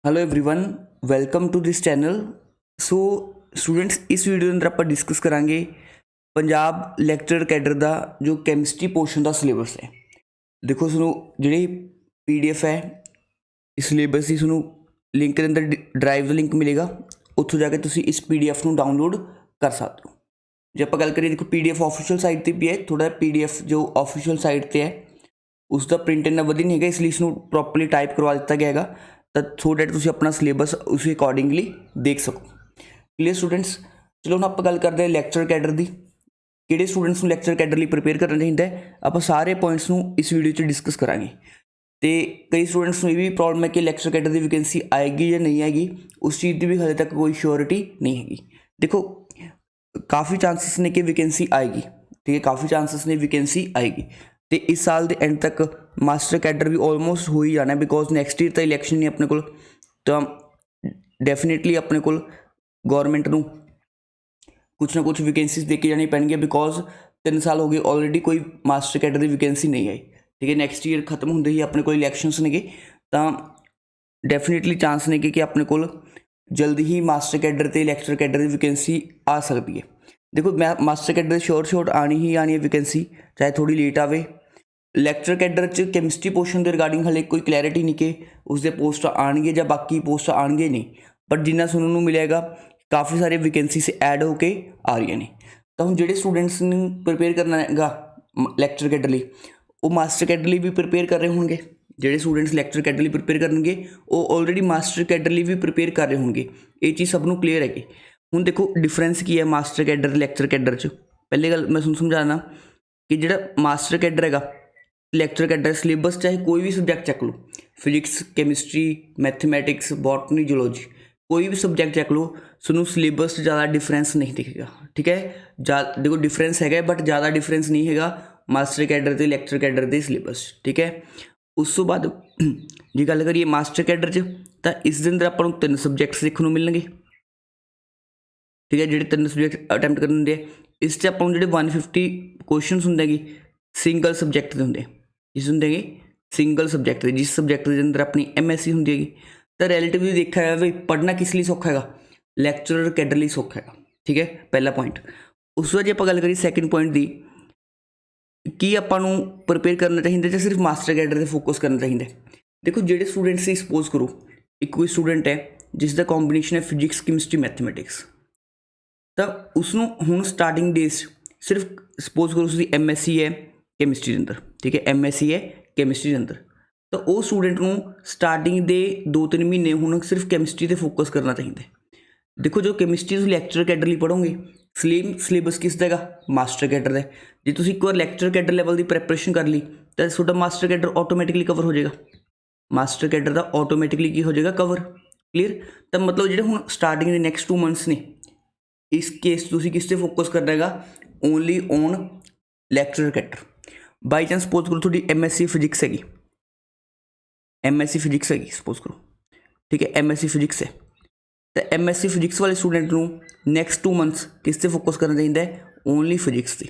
Hello everyone, welcome to this channel. So students, इस video अंदर आप डिस्कस करांगे पंजाब लैक्चर कैडर का जो कैमिस्ट्री पोर्शन का सिलेबस है। देखो सुनो, जी PDF है इस सिलेबस की सुनो लिंक के अंदर ड्राइव का लिंक मिलेगा, उत्थों जाके तुसी इस PDF को डाउनलोड कर सकते हो। जो आप गल करिए, देखो PDF ऑफिशियल साइट पर भी है, थोड़ा PDF जो ऑफिशियल साइट पर है उसका प्रिंट इन्ना वधिया नहीं है, इसलिए इसको प्रॉपरली टाइप करवा दिता गया है सो डैट तुम अपना सिलेबस उस अकॉर्डिंगली देख सको। क्लीयर स्टूडेंट्स, चलो हम आप गल करते हैं लैक्चर कैडर की। किहड़े स्टूडेंट्स को लैक्चर कैडर लिए प्रिपेयर करना चाहिए, आप सारे पॉइंट्स को इस वीडियो डिस्कस करांगे। तो कई स्टूडेंट्स को ये भी प्रॉब्लम है कि लैक्चर कैडर की वैकेंसी आएगी या नहीं आएगी, उस चीज़ की भी हाले तक कोई श्योरिटी नहीं हैगी। देखो काफ़ी चांसिस ने कि वैकेंसी आएगी, ठीक है, काफ़ी चांसिस ने वैकेंसी आएगी। तो इस साल के एंड तक मास्टर कैडर भी ऑलमोस्ट हो ही जाना, बिकॉज नैक्सट ईयर तो इलैक्शन नहीं अपने को, तो डेफिनेटली अपने को गौरमेंट को कुछ ना कुछ वैकेंसीज दे के जानी पैणगियां, बिकॉज 3 साल हो गए ऑलरेडी कोई मास्टर कैडर की वैकेंसी नहीं आई। ठीक है, नैक्सट ईयर खत्म होंगे ही अपने को इलैक्शनस ने, तो डेफिनेटली चांस ने कि अपने को जल्दी ही मास्टर कैडर तो लैक्चर कैडर की वैकेंसी आ सकती है। देखो मैं मास्टर कैडर शोर आनी ही आनी है वैकेंसी, चाहे थोड़ी लेट आवे। लैक्चर कैडर च कैमिस्ट्री पोर्शन के रिगार्डिंग हले कोई क्लैरिटी नहीं कि उसके पोस्ट आएंगे या बाकी पोस्ट आएंगे नहीं, बट जिन्ना सुनने को मिलेगा काफ़ी सारे वैकेंसीज ऐड होके आ रही ने। तो हम जो स्टूडेंट्स ने प्रिपेयर करना हैगा लैक्चर कैडर लिए, वो मास्टर कैडर लिए भी प्रिपेयर कर रहे होंगे। ਜਿਹੜੇ स्टूडेंट्स लैक्चर कैडर लिए प्रिपेयर करनगे वो ऑलरेडी मास्टर कैडर लिए भी प्रिपेयर कर रहे होंगे, ये चीज़ सबनों क्लीयर है। हुण देखो डिफरेंस की है मास्टर कैडर लैक्चर कैडर च। पहले गल मैं तुहानूं समझाना कि जिहड़ा मास्टर कैडर हैगा लैक्चर कैडर सिलेबस चाहे कोई भी सबजैक्ट चैक लो, physics chemistry mathematics botany zoology, कोई भी सबजैक्ट चैक लो, सुनो सिलेबस ज़्यादा डिफरेंस नहीं दिखेगा। ठीक है, देखो डिफरेंस है बट ज़्यादा डिफरेंस नहीं है मास्टर कैडर तो लैक्चर कैडर के सिलेबस। ठीक है, उस तो बाद जी गल करिए मास्टर कैडर च, तो इस दे अंदर आपां नूं 3 सबजैक्ट्स देखने मिलणगे। ठीक है, जिहड़े 3 सबजैक्ट अटैम्प्ट करन दे, इस च आपां नूं जिहड़े 150 क्वेश्चन होंगे सिंगल सबजैक्ट के होंगे, जिस होंगे सिंगल सबजैक्ट, जिस सबजैक्ट के अंदर अपनी MSc होंगी है, तो रैलेटिवली देखा जाए भाई पढ़ना किस लिए सौखा है, लैक्चरर कैडर लिए सौखा है। ठीक है, पहला पॉइंट। उस तो बाद आप गल करिए सैकेंड पॉइंट की कि आपां नूं प्रिपेयर करना चाहिए या सिर्फ मास्टर कैडर से फोकस करना चाहिए। देखो जो स्टूडेंट्स ही सपोज करो एक कोई स्टूडेंट है जिसका कॉम्बीनेशन है फिजिक्स कैमिस्ट्री मैथमैटिक्स, तो उसनों हुण स्टार्टिंग डेज सिर्फ सपोज करो उसकी MSc है कैमिस्ट्री के अंदर। ठीक है, MSc है कैमिस्ट्री के अंदर, तो वो स्टूडेंट को स्टार्टिंग के 2-3 महीने हुण सिर्फ कैमिस्ट्री से फोकस करना चाहिए। देखो जो कैमिस्ट्री तुम लैक्चर कैडर लिए पढ़ोगे, सिलेबस किस देगा मास्टर कैडर है। जो तुम एक बार लैक्चर कैडर लैवल की प्रैपरेशन कर ली तो थोड़ा मास्टर कैडर ऑटोमैटिकली कवर हो जाएगा, मास्टर कैडर का ऑटोमैटिकली की हो जाएगा कवर। क्लीयर, तो मतलब जो हूँ स्टार्टिंग के नैक्सट 2 मंथ्स ने इस केस तुम किस से फोकस करना है, only on lecture cadre. By chance suppose करो थोड़ी MSc फिजिक्स हैगी, MSc फिजिक्स हैगी सपोज करो। ठीक है, MSc फिजिक्स है, तो MSc फिजिक्स वाले स्टूडेंट को नैक्सट 2 मंथ्स किस से फोकस करना चाहिए, ओनली फिजिक्स से,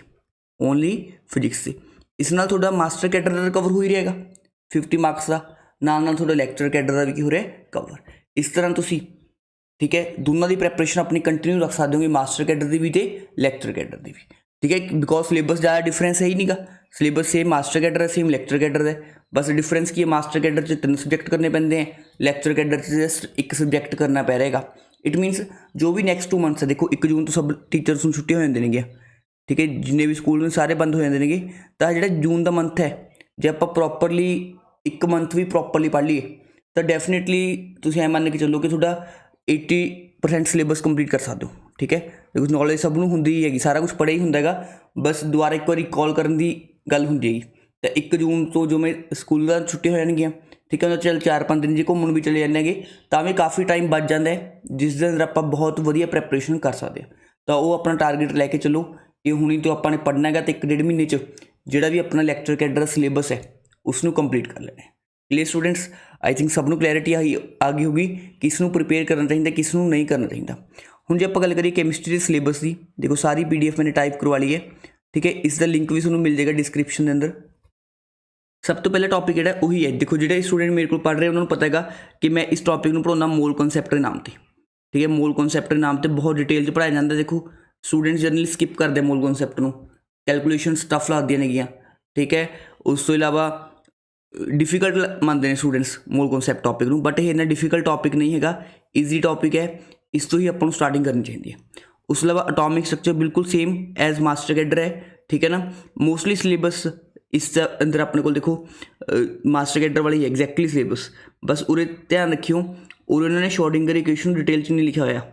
ओनली फिजिक्स से। इस नाल थोड़ा मास्टर कैडर का कवर हो ही रहेगा 50 मार्क्स का, नाल थोड़ा लैक्चर कैडर का भी हो रहा है कवर। इस तरह तुसी ठीक है दोनों की प्रैपरेशन अपनी कंटिन्यू रख सकते हो, मास्टर कैडर की भी तो लैक्चर कैडर की भी। ठीक है, बिकॉज सिलेबस ज़्यादा डिफरेंस है ही नहीं, सिलेबस सेम मास्टर कैडर है सेम लैक्चर कैडर है, बस डिफरेंस की है मास्टर कैडर से 3 सबजैक्ट करने पैंदे हैं, लैक्चर कैडर से जस्ट 1 सबजैक्ट करना पै रहेगा। इट मीनस जो भी नैक्सट 2 मंथ्स है, देखो 1 जून तो सब टीचर्स को छुट्टियां हो जाती हैं। ठीक है, जिन्हें भी स्कूल में सारे बंद हो जाते हैं, तो जो जून का मंथ है जो आप प्रॉपरली 1 मंथ भी प्रॉपरली पढ़ लीए तो डेफिनेटली तुम ऐ मान के चलो कि थोड़ा 80% सिलेबस कंप्लीट कर सकते हो। ठीक है, बिकॉज नॉलेज सबनों होंगी ही हैगी, सारा कुछ पढ़िया ही होंगे, बस दोबारा एक बार कॉल करने की गल होंगी है। तो 1 जून तो जो मैं स्कूल का छुट्टी हो जाएगी, ठीक है, चल 4-5 दिन जी घूमन भी चले जाने तो भी काफ़ी टाइम बच जाता है, जिस अंदर आप बहुत वधिया प्रैपरेशन कर सकते हैं। तो वो अपना टारगेट लैके चलो कि हुणी तो अपने पढ़ना है, तो 1-1.5 महीने जोड़ा भी अपना लैक्चर कैडर सिलेबस है उसनों कंप्लीट कर लेना है। क्लीयर स्टूडेंट्स, आई थिंक सबनों क्लैरिटी आ गई होगी किसनों प्रिपेयर करना चाहिए किसनों नहीं करना चाहिए। हुण जो आप गल करिए कैमिस्ट्री सिलेबस की, देखो सारी PDF मैंने टाइप करवा ली है। ठीक है, इसका लिंक भी सूँ मिल जाएगा डिस्क्रिप्शन के अंदर, सब तो पहला टॉपिक जोड़ा वही है, देखो जो स्टूडेंट मेरे को पढ़ रहे हैं उन्होंने पता है कि मैं इस टॉपिक में पढ़ाऊँगा मोल कॉन्सैप्ट के नाम से, ठीक है। मोल कॉन्सैप्ट के नाम से बहुत डिटेल पढ़ाया जाता है। देखो स्टूडेंट्स जनरली स्किप करते हैं मोल कॉन्सैप्ट को, कैलकुलेशन टफ लगदियां नेगियां, ठीक है। उस तो इलावा डिफिकल्ट मानते हैं स्टूडेंट्स मोल कॉन्सैप्ट टॉपिक को, बट ये इन्ना डिफिकल्ट टॉपिक नहीं है, ईजी टॉपिक है, इस तो ही अपन स्टार्टिंग करनी चाहिए। उस तो इलावा अटॉमिक स्ट्रक्चर बिल्कुल सेम एज मास्टर कैडर है, ठीक है ना। मोस्टली सिलेबस इस अंदर अपने को देखो मास्टर कैडर वाली एग्जैक्टली सिलेबस, बस उरे ध्यान रखियो और उन्होंने श्रोडिंगर इक्वेशन डिटेल च नहीं लिखा होया,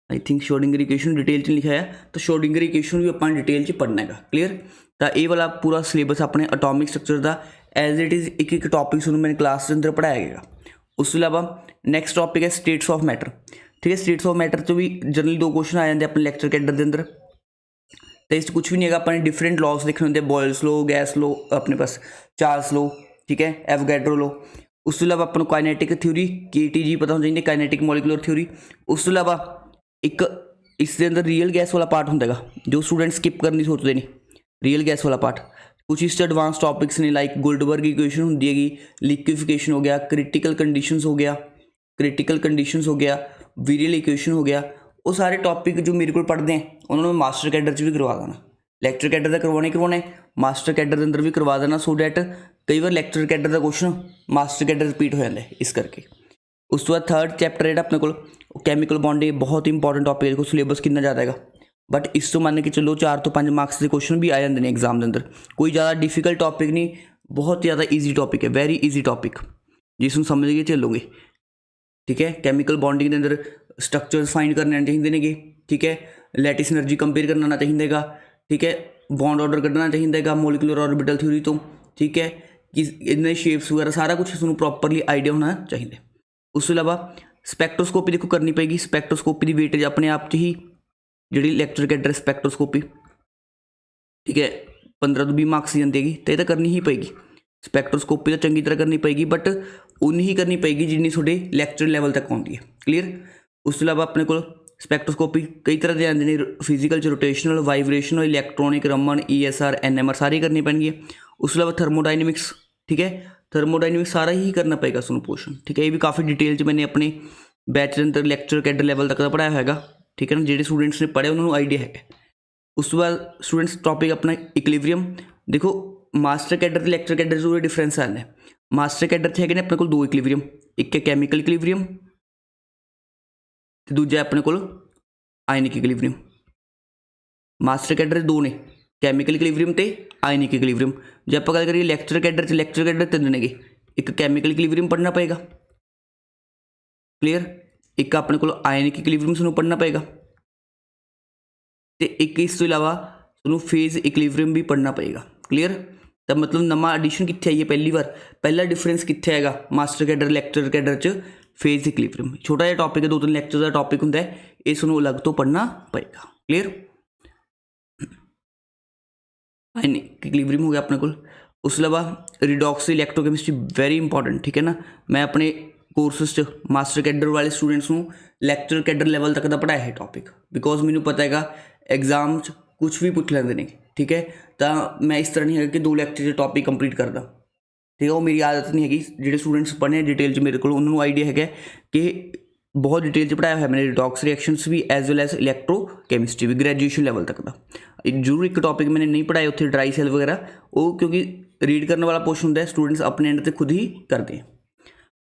I think Schrodinger equation detail च लिखा है, तो श्रोडिंगर इक्वेशन भी अपन डिटेल च पढ़ना है, क्लीयर। तो ये वाला पूरा सिलेबस अपने अटॉमिक स्ट्रक्चर का एज इट इज़ एक एक टॉपिक मैंने क्लास के अंदर पढ़ाया गया। उस तो इलावा नैक्सट टॉपिक है स्टेट्स ऑफ मैटर, ठीक है। स्टेट्स ऑफ मैटर तो भी जनरली 2 क्वेश्चन आ जाते हैं अपने लैक्चर कैडर के अंदर, तो इस कुछ भी नहीं है, अपने डिफरेंट लॉज लिखने होंगे, बॉयल्स लॉ, गैस लॉ, अपने पास चार्ल्स लॉ, ठीक है, एवोगैड्रो लॉ। उस तो इलावा अपन काइनेटिक थ्योरी KTG पता होना चाहिए, काइनेटिक मॉलिकुलर थ्योरी। उस तो इलावा एक इसके अंदर रियल गैस वाला पार्ट होंगे जो स्टूडेंट स्किप करनी सोचते नहीं, रियल गैस वाला पार्ट। कुछ इस एडवांस टॉपिक्स ने लाइक गोल्डबर्ग इक्वेशन होंगी हैगी, लिक्विफिकेशन हो गया, क्रिटिकल कंडीशंस हो गया, विरियल इक्वेशन हो गया, वो सारे टॉपिक जो मेरे को पढ़ते हैं उन्होंने मास्टर कैडर च भी करवा देना। लैक्चर कैडर का करवाने मास्टर कैडर के अंदर भी करवा देना, सो डैट कई बार लैक्चर कैडर का क्वेश्चन मास्टर कैडर रिपीट हो जाता है, इस करके। उस तो बाद थर्ड चैप्टर जो अपने को कैमिकल बॉन्डिंग, बहुत ही इंपॉर्टेंट टॉपिक है, देखो सिलेबस कितना ज़्यादा है, बट इस तो मान के चलो 4 तो 5 मार्क्स के क्वेश्चन भी आ जाते हैं एग्जाम के अंदर। कोई ज़्यादा डिफिकल्ट टॉपिक नहीं, बहुत ज़्यादा ईजी टॉपिक है, वैरी ईजी टॉपिक, जिसमें समझ के चलोगे, ठीक है। कैमिकल बॉन्डिंग के अंदर स्ट्रक्चर फाइंड करने चाहिए ने, ठीक है। लैटिस एनर्जी कंपेयर करना चाहिए, ठीक है। बॉन्ड ऑर्डर कढ़ना चाहिए मोलिकुलर ऑर्बिटल थ्योरी तो, ठीक है, कि इन्हें शेप्स वगैरह सारा कुछ उसमें प्रॉपरली आइडिया होना चाहिए। उस तो इलावा स्पैक्ट्रोस्कोपी देखो करनी पेगी, स्पैक्ट्रोस्कोपी की वेटेज अपने आप ही जी लैक्चर कैडर स्पैक्ट्रोस्कोपी, ठीक है, 15 तो 20 मार्क्स की जाती है, तो ये करनी ही पेगी। स्पैक्ट्रोस्कोपी तो चंगी तरह करनी पेगी, बट उन्नी ही करनी पेगी जिन्नी थोड़े लैक्चर लैवल तक आती है, क्लीयर। उस तो इलावा अपने को स्पैक्ट्रोस्कोपी कई तरह के आते हैं, physical rotational, vibrational, electronic, Raman, ESR, NMR सारी करनी पैनी। उस तो इलावा थर्मोडाइनमिक्स, ठीक है, थर्मोडाइनमिक्स सारा ही करना पेगा सुनो पोर्शन, ठीक है। ये भी काफ़ी डिटेल च मैंने अपने बैच के अंदर लैक्चर कैडर लैवल तक का पढ़ाया है, ठीक है ना। जो स्टूडेंट्स ने पढ़े उन्होंने आइडिया है। उस तो बाद स्टूडेंट्स टॉपिक अपना इक्विलिब्रियम, देखो मास्टर कैडर ते लैक्चर कैडर जो डिफरेंस आने, मास्टर कैडर च है अपने को 2 इक्विलिब्रियम, एक है कैमिकल इक्विलिब्रियम तो दूजा अपने को आयनिक इक्विलिब्रियम। मास्टर कैडर 2 ने, कैमिकल इक्विलिब्रियम ते आयनिक इक्विलिब्रियम। जो आप गल करिए लैक्चर कैडर 3 ने, एक कैमिकल इक्विलिब्रियम पढ़ना पेगा, क्लीयर, एक अपने को आयनिक इक्विलिब्रियम सूँ पढ़ना पेगा, तो एक इस तो इलावा सूँ फेज इक्विलिब्रियम भी पढ़ना पेगा, क्लीयर। तो मतलब नवा एडिशन कितने आई है, पहली बार, पहला डिफरेंस कितने है मास्टर कैडर लैक्चर कैडर च फेज इक्विलिब्रियम। छोटा जिहा टॉपिक है, 2-3 लैक्चर का टॉपिक होंगे, इसनों अलग तो पढ़ना पेगा, क्लीयर। आयनिक इक्विलिब्रियम हो गया अपने को। उस अलावा रिडॉक्स इलैक्ट्रोकैमिस्ट्री वेरी इंपॉर्टेंट, ठीक है ना। मैं अपने कोर्सेस च मास्टर कैडर वाले स्टूडेंट्स को लैक्चर कैडर लैवल तक का पढ़ाया है टॉपिक, बिकॉज मैंने पता है एग्जाम च कुछ भी पूछ लेंगे, ठीक है। तो मैं इस तरह नहीं है कि 2 लैक्चर टॉपिक कंप्लीट करदा, ठीक है, वो मेरी आदत नहीं हैगी। जो स्टूडेंट्स पढ़ने डिटेल च मेरे को उन्होंने आइडिया है कि बहुत डिटेल च पढ़ाया है मैंने रिडॉक्स रिएक्शंस भी एज वेल एज इलैक्ट्रोकैमिस्ट्री भी ग्रैजुएशन लैवल तक का। जरूर एक टॉपिक मैंने नहीं पढ़ाया उत्थे ड्राई सेल वगैरह, वो क्योंकि रीड करने वाला पोर्शन होंगे, स्टूडेंट्स अपने एंड से खुद ही करते हैं।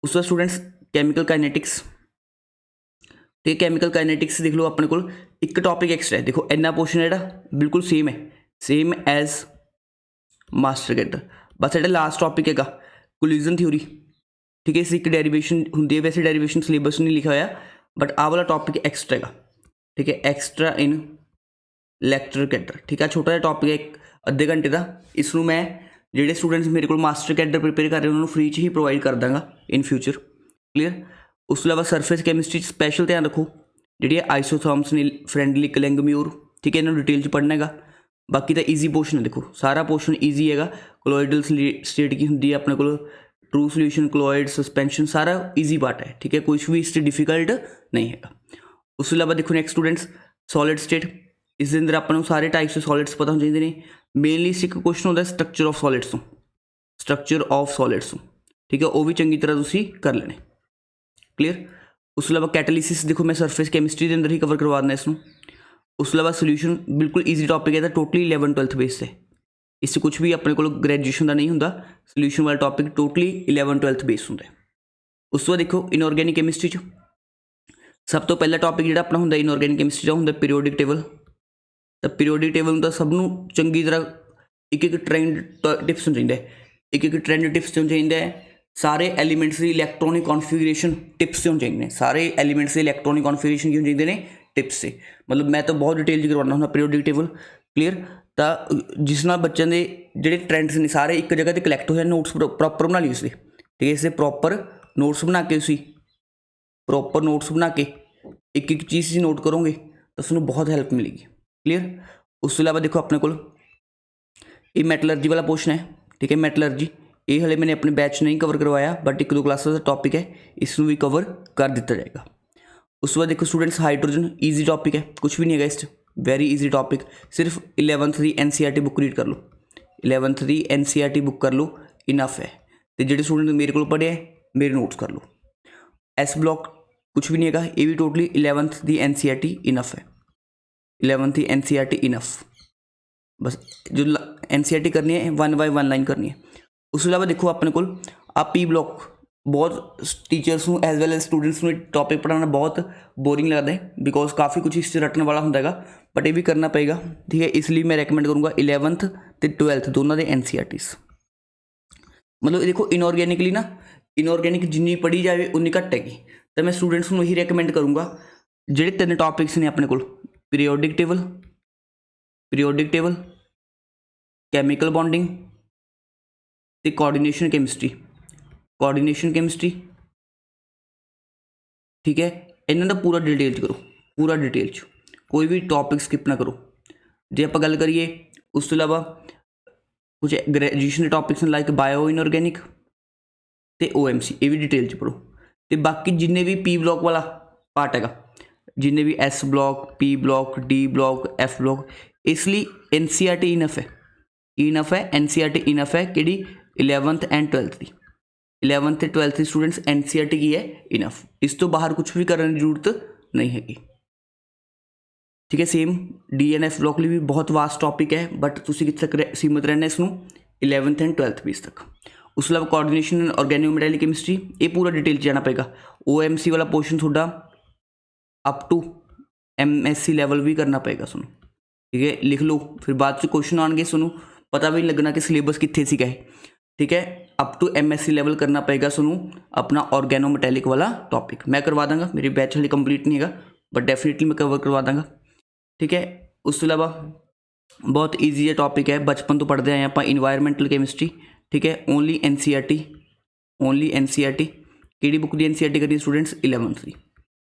उस बाद स्टूडेंट्स कैमिकल काइनेटिक्स, तो कैमिकल काइनेटिक्स देख लो अपने को एक टॉपिक एक्स्ट्रा है, देखो इन्ना पोर्शन है बिल्कुल सेम एज मास्टर कैडर, बस जो लास्ट टॉपिक है कोलिजन थ्योरी, ठीक है। इस एक डेरिवेशन होंगी है, वैसे डेरिवेशन सिलेबस नहीं लिखा हुआ, बट आ वाला टॉपिक एक्स्ट्रा है, ठीक है, एक्स्ट्रा इन लैक्चर कैडर, ठीक है। छोटा जिहा टॉपिक है, एक अद्धे घंटे का, इसनों मैं जोड़े स्टूडेंट्स मेरे को मास्टर कैडर प्रिपेयर कर रहे हैं उन्होंने फ्री च ही प्रोवाइड कर दाँगा इन फ्यूचर, क्लीयर। उस तो इलावा सरफेस कैमिस्ट्री स्पैशल ध्यान रखो, जी आइसोथर्म्स ने फ्रेंडली क्लैंगम्यूर, ठीक है, इन्होंने डिटेल च पढ़ना है। बाकी तो ईजी पोर्शन है, देखो सारा पोर्शन ईजी है। कोलोइडल स्टेट की होंगी है अपने को, ट्रू सोल्यूशन, क्लोइड, सस्पेंशन सारा ईजी पार्ट है, ठीक है, कुछ भी इससे डिफिकल्ट नहीं है। उस अलावा देखो नैक्सट स्टूडेंट्स सॉलिड स्टेट, इस अंदर अपन सारे टाइप्स के सॉलिड्स पता होने चाहिए। मेनली इस एक क्वेश्चन होता है स्ट्रक्चर ऑफ सॉलिड्स तो, स्ट्रक्चर ऑफ सॉलिड्स, ठीक है, वो भी चंगी तरह तुसी कर लेने। क्लीयर। उस तो अलावा कैटालिसिस देखो मैं सरफेस कैमिस्ट्री के अंदर ही कवर करवा देना इसमें। उस तो अलावा सोल्यूशन बिल्कुल ईजी टॉपिक है, टोटली 11-12 बेस है, इससे कुछ भी अपने को ग्रैजुएशन का नहीं होंगे। सोल्यूशन वाला टॉपिक टोटली 11-12 बेस होंगे। उस तो बाद देखो इनऑर्गेनिक कैमिस्ट्री सब तो पहला टॉपिक जो अपना होंगे इनऑर्गेनिक कैमिस्ट्री का होंगे पीरियोडिक टेबल। तो पीरियोडिक टेबल तो सबनों चंगी तरह एक एक ट्रेंड टिप्स होना चाहिए, एक एक ट्रेंड टिप्स होना चाहिए। सारे एलीमेंट्स की इलैक्ट्रॉनिक कॉन्फिगरेशन टिप्स से होने चाहिए, सारे एलीमेंट्स की इलैक्ट्रॉनिक कॉन्फिगरेशन की होनी चाहिए टिप्स से। मतलब मैं तो बहुत डिटेल करवाना हूँ पीरियोडिक टेबल। क्लीयर। तो जिस नाल बच्चों के जोड़े ट्रेंड्स ने सारे एक जगह पर कलैक्ट हो जाए, नोट्स प्रॉपर बना ली उसके, ठीक है, इसे प्रॉपर नोट्स बना के उसी प्रॉपर नोट्स बना के एक एक चीज़ नोट करोगे तो उसमें बहुत हेल्प मिलेगी। क्लीयर। उस तो अलावा देखो अपने को ये मैटलर्जी वाला पोर्शन है, ठीक है, मैटलर्जी ये हले मैंने अपने बैच नहीं कवर करवाया, बट एक 2 क्लास का टॉपिक है, इसमें भी कवर कर दिता जाएगा। उस बाद देखो स्टूडेंट्स हाइड्रोजन ईजी टॉपिक है, कुछ भी नहीं है इस वेरी ईजी टॉपिक, सिर्फ 11th की NCERT बुक रीड कर लो, 11th की NCERT बुक कर लो, इनफ है। तो जो स्टूडेंट मेरे को पढ़े है मेरे नोट्स कर लो। एस ब्लॉक कुछ भी नहीं है, ये भी टोटली 11th की NCERT इनफ है, 11th की NCERT इनफ। बस जो NCERT करनी है 1 by 1 लाइन करनी है। उस अलावा देखो अपने को आप पी ब्लॉक बहुत टीचर्स को एज वेल एज स्टूडेंट्स को टॉपिक पढ़ाना बहुत बोरिंग लगता है, बिकॉज काफ़ी कुछ इससे रटने वाला होंगे, बट ये भी करना पड़ेगा, ठीक है। इसलिए मैं रेकमेंड करूँगा 11th तो 12th दोनों के NCERTs। मतलब देखो इनऑर्गेनिकली ना, इनऑर्गेनिक जिन्नी पढ़ी जाए उन्नी घट हैगी, तो मैं स्टूडेंट्स को यही रेकमेंड करूँगा ਜਿਹੜੇ 3 टॉपिक्स ने अपने को पीरियोडिक टेबल कैमिकल बॉन्डिंग तो कोऑर्डिनेशन केमिस्ट्री, ठीक है, इन्हों का पूरा डिटेल करो, पूरा डिटेल कोई भी टॉपिक स्किप ना करो। जो आप गल करिए उस तो अलावा कुछ ग्रैजुएशन के टॉपिक्स लाइक बायो इनऑर्गेनिक तो OMC ये भी डिटेल पढ़ो। तो बाकी जिन्हें भी पी ब्लॉक वाला पार्ट है, जिन्हें भी S block, P block, D block, F block, इसलिए NCERT इनफ है, NCERT इनफ है कि 11th एंड 12th की, 11th 12th स्टूडेंट्स NCERT की है इनफ, इस तो बाहर कुछ भी करने की जरूरत नहीं हैगी, ठीक है। सेम DNF ब्लॉक लिए भी बहुत वास्ट टॉपिक है, बट तुम कितने तक सीमित रहना इसमें 11th एंड 12th बेस तक। उस अलावा कोऑर्डिनेशन ऑर्गेनोमेटेरियल केमिस्ट्री ये पूरा डिटेल जाना पड़ेगा। OMC वाला पोर्शन थोड़ा अप टू MSc लेवल भी करना पड़ेगा सुनो, ठीक है, लिख लो, फिर बाद से क्वेश्चन आएंगे सुनो पता भी नहीं लगना कि सिलेबस कितने सी है, ठीक है। अप टू MSc लेवल करना पड़ेगा सुनो अपना ऑर्गेनोमेटेलिक वाला टॉपिक, मैं करवा दूंगा, मेरी बैच हाली कंप्लीट नहीं है, बट डेफिनेटली मैं कवर करवा दूंगा, ठीक है। उस तो अलावा बहुत ईजी है टॉपिक है, बचपन तो पढ़ते आए आप इन्वायरमेंटल केमिस्ट्री, ठीक है, ओनली NCERT कि बुक की NCERT करिए स्टूडेंट्स 11th की,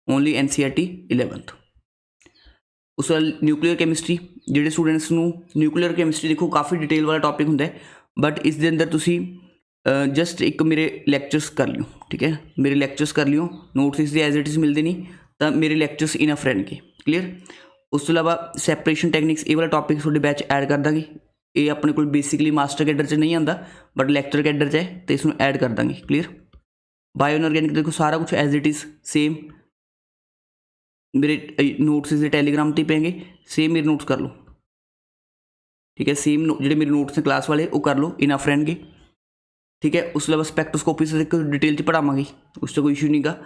ओनली NCERT 11th। उस न्यूक्लीयर केमिस्ट्री जो स्टूडेंट्स को न्यूक्लीयर केमिस्ट्री देखो काफ़ी डिटेल वाला टॉपिक होंगे, बट इस दे अंदर तुसी जस्ट एक मेरे लैक्चर्स कर लियो, ठीक है, मेरे लैक्चर्स कर लियो, नोट्स इसके एज इट इज़ मिलते नहीं, तो मेरे लैक्चर्स इनफ रहेंगे। क्लीयर। उस तो अलावा सैपरेशन टैक्निक्स ये वाला टॉपिक थोड़े बैच ऐड कर देंगे, ये अपने को बेसिकली मास्टर कैडर च नहीं आता, बट लैक्चर कैडर च है, तो इसमें ऐड कर देंगे। क्लीयर। बायो इनऑर्गेनिक देखो सारा कुछ एज इट इज़ सेम, मेरे नोट्स इसे टैलीग्राम पर पेंगे, सेम मेरे नोट्स कर लो, ठीक है, सेम जो मेरे नोट्स हैं क्लास वाले वो कर लो, इनफ रहेंगे, ठीक है। उस अलावा स्पेक्ट्रोस्कोपी से डिटेल पढ़ावांगे, उससे कोई इशू नहीं गा।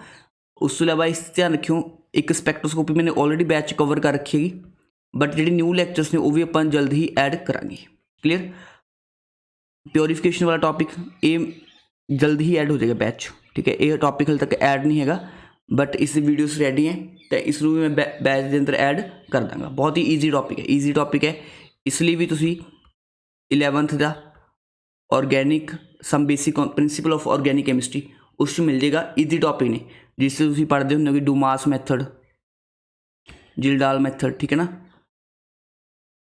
उस तो अलावा इस ध्यान रखियो एक स्पेक्ट्रोस्कोपी मैंने ऑलरेडी बैच कवर कर रखी है, बट जी न्यू लैक्चर्स ने वो भी अपन जल्द ही ऐड करांगे। क्लीयर। प्योरीफिकेशन वाला टॉपिक ये जल्द ही ऐड हो जाएगा बैच, ठीक है, ये टॉपिक हाले तक ऐड नहीं है, बट इस वीडियोस रेडी हैं तो इसनों भी मैं बैच के अंदर ऐड कर दूँगा। बहुत ही ईजी टॉपिक है, इसलिए भी तुसी 11th का organic some basic principle of organic chemistry उस मिल जाएगा, ईजी टॉपिक ने जिससे तुम पढ़ते होंगे कि डूमास मैथड, जिलडाल मैथड, ठीक है ना,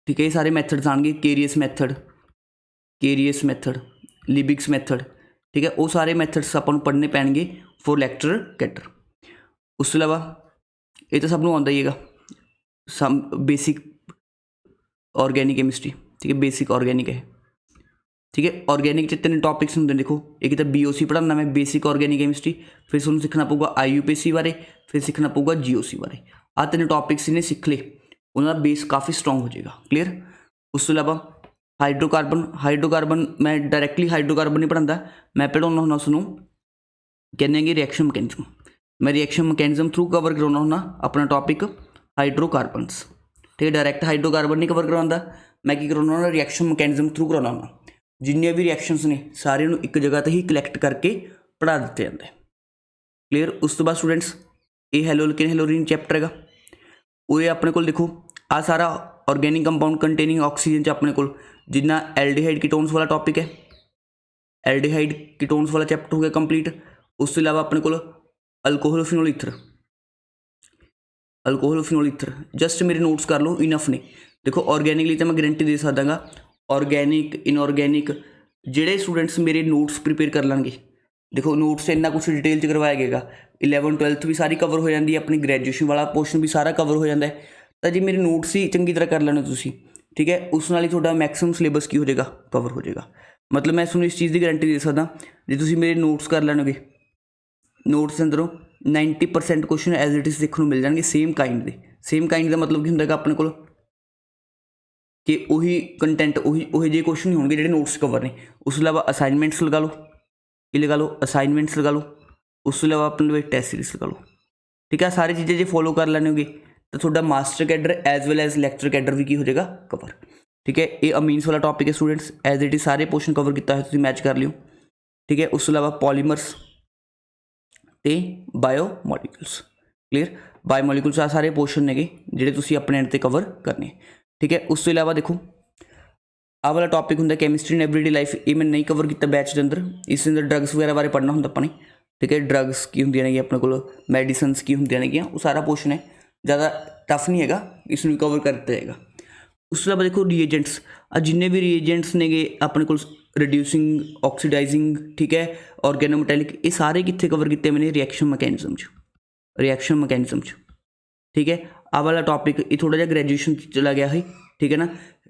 ठीक है, ये सारे मैथड्स आएंगे, केरियस मैथड, लिबिक्स मैथड, ठीक है, वो सारे मैथड्स अपन पढ़ने पैणगे फॉर लैक्चर कैडर। उस तो अलावा ये तो सबनों आता ही है सम बेसिक ऑर्गेनिक केमिस्ट्री, ठीक है, बेसिक ऑर्गेनिक है, ठीक है। ऑर्गेनिक च 3 टॉपिक्स होंगे, देखो एक तो BOC पढ़ाना मैं, बेसिक ऑर्गेनिक केमिस्ट्री, फिर तुहानूं सीखना पऊगा IUPAC बारे, फिर सीखना पऊगा GOC बारे। आ 3 टॉपिक्स इन्हें सीख ले, उन्होंने बेस काफ़ी स्ट्रॉन्ग हो जाएगा। क्लीयर। उस तो इलावा हाइड्रोकार्बन मैं डायरैक्टली हाइड्रोकार्बन नहीं पढ़ाता, मैं पढ़ाना होना उसनूं कहने कि रिएक्शन मैकेनिज्म। मैं रिएक्शन मैकेनिज्म थ्रू कवर करवाना होना अपना टॉपिक हाइड्रोकार्बनस। ठीक है, डायरैक्ट हाइड्रोकार्बन नहीं कवर करवाता, मैं की करवाना होना रिएक्शन मैकेनिज्म थ्रू करवाना होना। जिन्नियां भी रिएक्शनस ने सारे नूं एक जगह ते ही कलैक्ट करके पढ़ा दिते जाते। क्लीयर। उस तो बाद स्टूडेंट्स ये हेलोल्केन हेलोरीन चैप्टर है, उरे अपने को देखो आ सारा ऑर्गेनिक कंपाउंड कंटेनिंग ऑक्सीजन च अपने को जिन्ना एल्डिहाइड कीटोन्स वाला टॉपिक है, एल्डिहाइड कीटोन्स वाला चैप्टर हो गया कंप्लीट। उस तो इलावा अपने को alcohol phenol ether, alcohol phenol ether just मेरे नोट्स कर लो, इनफ ने। देखो ऑर्गेनिकली तो मैं गारंटी दे सकदा, ऑर्गेनिक इनऑर्गेनिक जेडे स्टूडेंट्स मेरे नोट्स प्रिपेयर कर लेंगे, देखो नोट्स इन्ना कुछ डिटेल च करवाया गएगा। 11th 12th भी सारी कवर हो जाती है, अपनी ग्रैजुएशन वाला पोर्शन भी सारा कवर हो जाता है। तो जी मेरे नोट्स ही चंगी तरह कर लेने तुसी, ठीक है, उस नाल ही थोड़ा मैक्सिमम सिलेबस की हो जाएगा, कवर हो जाएगा। मतलब मैं तुहानूं इस चीज़ की गारंटी दे सकदा, जे तुसी मेरे नोट्स कर लैणोगे, नोट्स अंदरों 90% क्वेश्चन एज इट इज़ देखने को मिल जाएंगे सेम काइंड के। सेम काइंड का मतलब की होंदा अपने को कि उही कंटेंट उही जे क्वेश्चन नहीं होंगे जो नोट्स कवर ने। उस अलावा असाइनमेंट्स लगा लो, ये लगा लो असाइनमेंट्स लगा लो, उस अलावा अपने टेस्ट सीरीज लगा लो। ठीक है, सारी चीज़ें जो फॉलो कर लेने तो थोड़ा master cadre as well as lecture cadre भी की हो जाएगा कवर। ठीक है, ये अमीन्स वाला टॉपिक है स्टूडेंट्स, एज इट इज सारे पोर्शन कवर किया है, तुम मैच कर लियो। ठीक है, उस अलावा पॉलीमर्स ते बायोमोलीक्यूल्स। क्लीयर। बायोमोलीक्यूल्स आ सारे पोर्शन ने ਜਿਹੜੇ ਤੁਸੀਂ ਆਪਣੇ एंड ते कवर करने। ठीक है, उस तो इलावा देखो आ वाला टॉपिक होंगे कैमिस्ट्री इन एवरीडे लाइफ, ये मैं नहीं कवर किया बैच के अंदर। इस अंदर ड्रग्स वगैरह बारे पढ़ना होंगे अपने। ठीक है, ड्रग्स की होंगे ने अपने को, मैडिसनस की होंगे ने, वो सारा पोर्शन है, ज़्यादा टफ नहीं है, इसमें कवर कर दिया जाएगा। उस अलावा देखो रिएजेंट्स, जिन्ने भी रिएजेंट्स ने अपने को रिड्यूसिंग ऑक्सीडाइजिंग, ठीक है, ऑर्गेनोमेटैलिक, ये सारे कितने कवर किए मैंने रिएक्शन मैकेनिज्म च, रिएक्शन मैकेनिज्म च। ठीक है, आ वाला टॉपिक ये थोड़ा जहा ग्रैजुएशन चला गया है। ठीक है ना,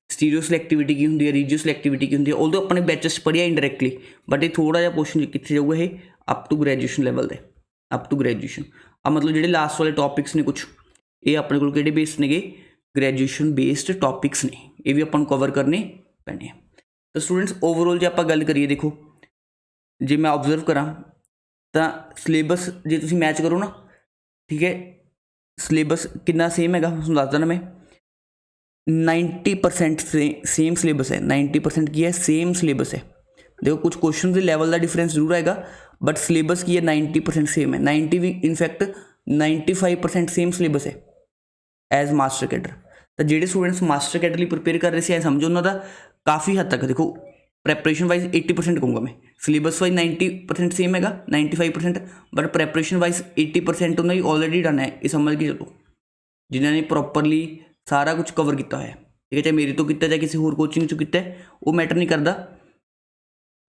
स्टीरियो सिलेक्टिविटी की होंगी है, रीजियो सिलेक्टिविटी की होंगी है, उदो अपने बैचस पढ़िया इंडायरैक्टली, बट ये थोड़ा जहा पोर्शन कितने जाऊगा ये अप टू ग्रैजुएशन लैवल दे, अप टू ग्रैजुएशन। आ मतलब जो लास्ट वाले टॉपिक्स ने कुछ ये अपने को किहड़े बेस्ड ने, ग्रैजुएशन बेस्ड टॉपिक्स ने, ये भी अपन कवर करने पैने। तो स्टूडेंट्स ओवरऑल जो आप गल करिए, देखो जे मैं ऑबजर्व करा तो सिलेबस जे तुसीं मैच करो ना, ठीक है, सिलेबस कितना सेम है दस देना मैं, 90% सेम सिलेबस है। 90% की है सेम सिलेबस है। देखो कुछ क्वेश्चन के लैवल का डिफरेंस जरूर आएगा, बट सिलेबस की है 90% सेम है। 90 भी इनफैक्ट 95% सेम सिलेबस है एज मास्टर कैडर। तो ਜਿਹੜੇ स्टूडेंट्स मास्टर कैडर लिए प्रिपेयर कर रहे थे समझो उन्होंने काफ़ी हद तक, देखो प्रैपरेशन वाइज 80% कहूँगा मैं, सिलेबस वाइज 90% सेम है, 95%, बट प्रैपरेशन वाइज 80% उन्होंने ऑलरेडी डन है, ये समझ के चलो, जिन्होंने प्रॉपरली सारा कुछ कवर किया है। ठीक है, चाहे मेरे तो किया चाहे किसी होर कोचिंग चो किया, वो मैटर नहीं करता,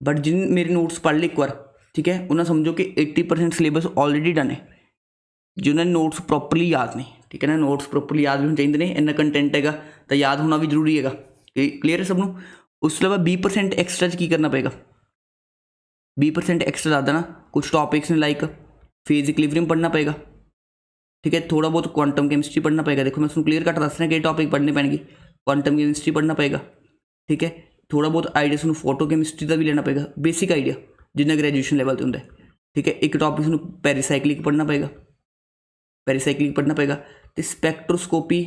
बट जिन मेरे नोट्स पढ़ ले एक बार, ठीक है, उन्हें समझो कि 80% सिलेबस ऑलरेडी डन है, जिन्होंने नोट्स प्रॉपरली याद नहीं। ठीक है ना, नोट्स प्रॉपरली याद भी होने चाहिए ने, इन्ना कंटेंट है तो याद होना भी जरूरी है। क्लीयर है सबनों। उस अलावा 20% एक्सट्रा की करना पेगा, 20% एक्सट्रा ला देना, कुछ टॉपिक्स ने लाइक फेज इक्विलिब्रियम पढ़ना पेगा। ठीक है, थोड़ा बहुत क्वांटम केमिस्ट्री पढ़ना पेगा। देखो मैं उसको क्लीयर कट दस रहा कि टॉपिक पढ़ने पैणगे, क्वांटम केमिस्ट्री पढ़ना पेगा। ठीक है, थोड़ा बहुत आइडिया सूँ फोटो केमिस्ट्री का भी लेना पेगा, बेसिक आइडिया जिन्ना ग्रैजुएशन लैवल पर होंगे। ठीक है, एक टॉपिक सूँ पैरीसाइक्लिक पढ़ना पेगा, पैरीसाइक्लिक पढ़ना पेगा, तो स्पैक्ट्रोस्कोपी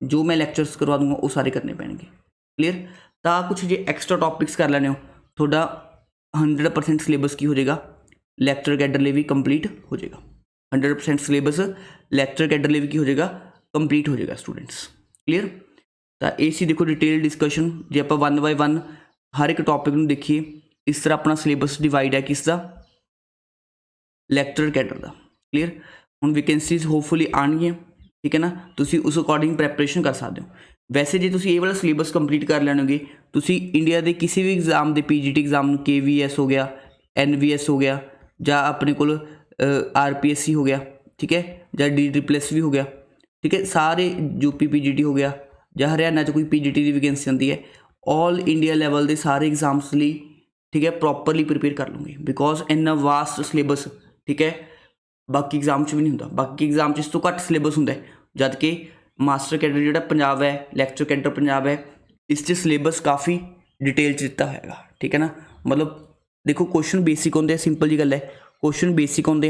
जो मैं लैक्चर्स करवा दूंगा वो सारे करने पैणगे। क्लीयर। तो कुछ जो एक्सट्रा टॉपिक्स कर लेने हो, थोड़ा 100% सिलेबस की हो जाएगा, लैक्चर कैडर लिए भी कंप्लीट हो जाएगा। 100% सिलेबस लैक्चर कैडर लिए भी की हो जाएगा, कंप्लीट हो जाएगा स्टूडेंट्स। क्लीयर। तो ये देखो डिटेल डिस्कशन, जो आप 1 बाय 1 हर एक टॉपिक में देखिए, इस तरह अपना सिलेबस डिवाइड है किसका, लैक्चर कैडर का। क्लीयर। हम वैकेंसीज होपफुली आएंगी, ठीक है ना, तुसी उस अकॉर्डिंग प्रैपरेशन कर सकते हो। वैसे जो तुसी ये वाला सिलेबस कंप्लीट कर लैणोगे, तुसी इंडिया के किसी भी एग्जाम के PGT एग्जाम KVS हो गया, NVS हो गया, या अपने को RPSC हो गया, ठीक है, या DSSS भी हो गया, ठीक है, सारे UP PGT हो गया, या हरियाणा कोई PGT की वैकेंसी आती है, ऑल इंडिया लैवल के सारे एग्जाम्स लिए, ठीक है, प्रॉपरली प्रिपेयर कर लूँगी बिकॉज इन्ना वास्ट सिलेबस, ठीक है, बाकी एग्जाम च भी नहीं होंदा। बाकी एग्जाम च इस तो घट सिलेबस होंदा है, जद कि मास्टर कैडर जिहड़ा पंजाब है, लैक्चर कैडर पंजाब है, इस च सिलेबस काफ़ी डिटेल च दिता होएगा, ठीक है ना। मतलब देखो क्वेश्चन बेसिक होंदे, सिंपल जी गल है, क्वेश्चन बेसिक होंदे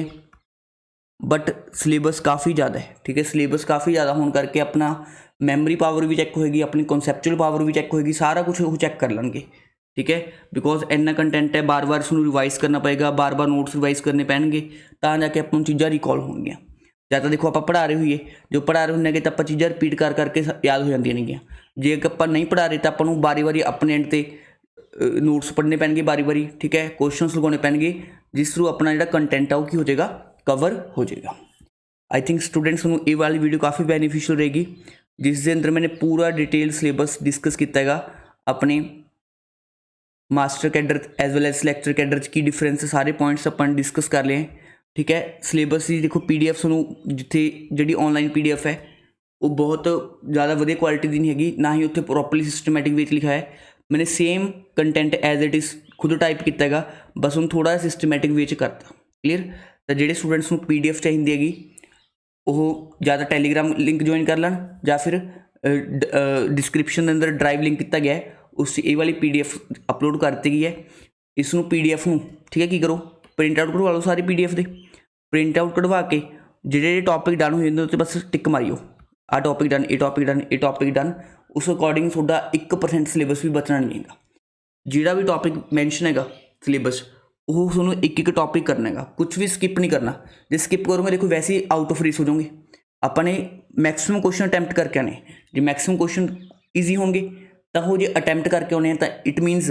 बट सिलेबस काफ़ी ज़्यादा है, ठीक है। सिलेबस काफ़ी ज़्यादा होने करके अपना मैमरी पावर भी चैक होएगी, अपनी कॉन्सैप्चुअल पावर भी चैक होएगी, सारा कुछ वो चैक कर लेंगे, ठीक है। बिकॉज इन्ना कंटेंट है, बार बार उसको रिवाइज करना पएगा, बार बार नोट्स रिवाइज करने पैणगे, तां जाके अपन चीज़ां रिकॉल होणगियां। या तो देखो आप पढ़ा रहे होइए, जो पढ़ा रहे होंगे तो आप चीज़ां रिपीट कर करके याद हो जांदियां नेगियां। जे आप नहीं पढ़ा रहे तो आपको बारी बारी अपने एंड ते नोट्स पढ़ने पैणगे बारी बारी, ठीक है, क्वेश्चनस लगाने पैणगे, जिस थ्रू अपना जो कंटेंट है वो की हो जाएगा, कवर हो जाएगा। आई थिंक स्टूडेंट्स को ये वाली वीडियो काफ़ी बेनीफिशियल रहेगी, जिसके अंदर मैंने पूरा डिटेल सिलेबस डिस्कस किया है अपने master cadre as well as lecture cadre की डिफरेंस, सारे पॉइंट्स अपन डिस्कस कर लिए हैं, ठीक है। सिलेबस की देखो PDF जिथे जी ऑनलाइन PDF है वो बहुत ज़्यादा वधिया क्वालिटी की नहीं हैगी, ना ही उत्थे प्रॉपरली सिस्टमैटिक वे लिखा है। मैंने same content as it is खुद टाइप किया है, बस उन्हें थोड़ा सिस्टमैटिक वे करता। क्लीयर। तो जोड़े स्टूडेंट्स को PDF चाहिए हैगी वो या तो टैलीग्राम लिंक ज्वाइन कर लैन, या फिर डिस्क्रिप्शन के अंदर ड्राइव लिंक किया गया है, उस ये वाली PDF अपलोड कर दी गई है। इसनों PDF को, ठीक है, की करो, प्रिंट आउट कढ़वा लो सारी PDF के, प्रिंट आउट कढ़वा के जोड़े टॉपिक डन हो जाते बस टिक मारियो, आ टॉपिक डन, ये टॉपिक डन, ये टॉपिक डन। उस अकॉर्डिंग थोड़ा 1% सिलेबस भी बचना नहीं है। जोड़ा भी टॉपिक मैंशन है सिलेबस वो थोड़ा एक एक टॉपिक करना है, कुछ भी स्किप नहीं करना। जो स्किप करोगे देखो वैसे ही आउट ऑफ रेस हो जाओगे। अपने मैक्सिमम क्वेश्चन अटैम्प्ट करके आने, जो मैक्सिमम क्वेश्चन ईजी होंगे तो वो जो अटैम्प्ट करके आने तो इट मीनस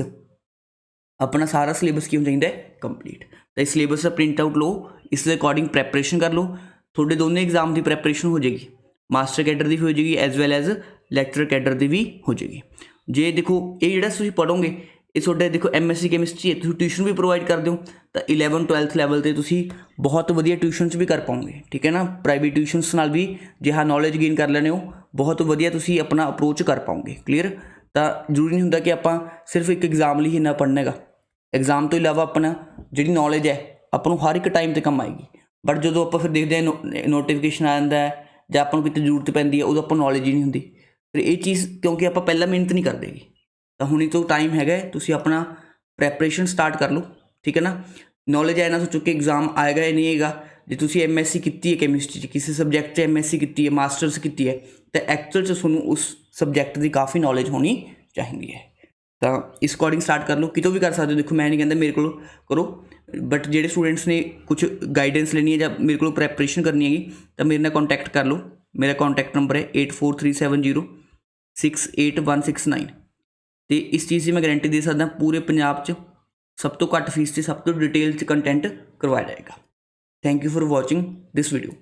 अपना सारा सिलेबस की हो जाता है कंप्लीट। तो इस सिलेबस का प्रिंट आउट लो, इस अकॉर्डिंग प्रैपरेशन कर लो, थोड़े दोनों एग्जाम की प्रैपरेशन हो जाएगी, मास्टर कैडर की भी हो जाएगी as well as lecture cadre की भी हो जाएगी। जे देखो ये जो पढ़ोगे ये थोड़े देखो MSc कैमिस्ट्री है, ट्यूशन भी प्रोवाइड कर दो तो 11th 12th लैवल पर बहुत वधिया ट्यूशन भी कर पाओगे, ठीक है ना। प्राइवेट ट्यूशनस नाल भी जे हाँ नॉलेज गेन कर लेने हो बहुत वधिया तुसी अपना अप्रोच कर पाओगे। क्लीयर। तो जरूरी नहीं होंदा कि आप सिर्फ एक एग्जाम लिए इन्ना पढ़ना है, एग्जाम तो इलावा अपना जी नॉलेज है अपन हर एक टाइम पर कम आएगी। बट जो आप फिर देखते हैं नोटिफिकेशन आ जाता है ਜਾਂ ਆਪਾਂ ਨੂੰ कितनी जरूरत पैंती है उदों ਆਪਾਂ नॉलेज ही नहीं होंगी। फिर ये चीज़ क्योंकि आप पहला मेहनत नहीं करते तो हुणी तो टाइम है, तुसी अपना प्रैपरेशन स्टार्ट कर लो, ठीक है ना। नॉलेज है ना सोचो कि एग्जाम आएगा या नहीं आएगा। जो तुसी MSc की है कैमिस्ट्री किसी सबजैक्ट MSc की है, मास्टर्स की है, तो एक्चुअल तुहानूं उस सबजैक्ट की काफ़ी नॉलेज होनी चाहिए है। तो इस अकॉर्डिंग स्टार्ट कर लो, कितों भी कर सकते हो। देखो मैं नहीं कहता मेरे को करो, बट जोड़े स्टूडेंट्स ने कुछ गाइडेंस लेनी है या मेरे को प्रैपरेशन करनी हैगी तो मेरे नाल कॉन्टैक्ट कर लो। मेरा कॉन्टैक्ट नंबर है 8437068169। तो इस चीज़ की मैं गारंटी दे सकदा पूरे पंजाब च सब तो घट फीस से सब तो डिटेल च कंटेंट करवाया जाएगा। Thank you for watching this video.